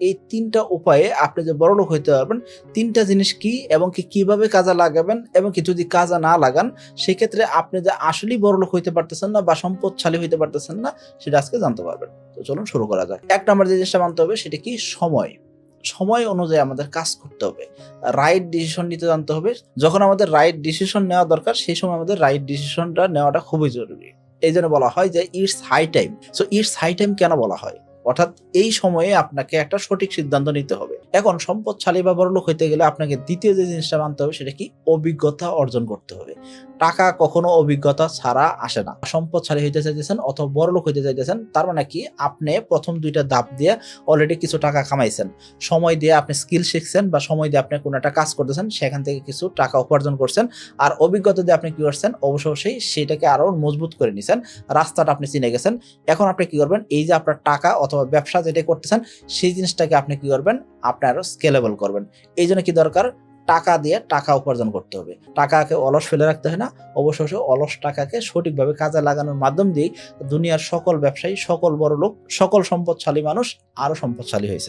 এই ৩টা উপায়ে আপনি যে বড়লোক হইতে পারবেন, ৩টা জিনিস কি এবং কিভাবে কাজে লাগাবেন এবং যদি কাজে না লাগান সেক্ষেত্রে আপনি যে আসলেই বড়লোক হইতে পারতেছেন না বা সম্পদশালী হইতে পারতেছেন না সেটা আজকে জানতে পারবেন। তো চলুন শুরু করা যাক। ১ নাম্বার যে জিনিসটা মানতে হবে সেটা কি সময়। সময় অনুযায়ী আমাদের কাজ করতে হবে। রাইট ডিসিশন নিতে জানতে হবে। যখন আমাদের রাইট ডিসিশন নেওয়া দরকার সেই সময় আমাদের রাইট ডিসিশনটা নেওয়াটা খুবই জরুরি। এইজন্য বলা হয় যে it's high time. So it's high time কেন বলা হয়? অর্থাৎ এই সময়ে আপনাকে একটা সঠিক সিদ্ধান্ত নিতে হবে। এখন সম্পদশালী বা বড়লোক হইতে গেলে আপনাকে দ্বিতীয় যে জিনিসটা মানতে হবে সেটা কি? অভিজ্ঞতা অর্জন করতে হবে। টাকা কখনো অভিজ্ঞতা ছাড়া আসে না। সম্পদশালী হইতে চাইতেছেন অথবা বড়লোক হইতে চাইতেছেন তার মানে কি আপনি প্রথম ২ টা ধাপ দিয়ে অলরেডি কিছু টাকা কামাইছেন। সময় দিয়ে আপনি স্কিল শিখছেন বা সময় দিয়ে আপনি কোনো একটা কাজ করতেছেন সেখান থেকে কিছু টাকা উপার্জন করছেন। আর অভিজ্ঞতা দিয়ে আপনি কি করছেন? অবশ্যই সেটাকে আরো মজবুত করে নিছেন। রাস্তাটা আপনি চিনে গেছেন। এখন আপনি কি করবেন? এই যে আপনার টাকা অথবা ব্যবসা যেটা করতেছেন সেই জিনিসটাকে আপনি কি করবেন? আপনি আরো স্কেলেবল করবেন। এইজন্য কি দরকার? টাকা দিয়ে টাকা উপার্জন করতে হবে। টাকাকে অলস ফেলে রাখতে হয় না। অবশ্যই অলস টাকাকে সঠিকভাবে কাজে লাগানোর মাধ্যম দিয়েই দুনিয়ার সকল ব্যবসায়ী, সকল বড়লোক, সকল সম্পদশালী মানুষ আরো সম্পদশালী হয়েছেন।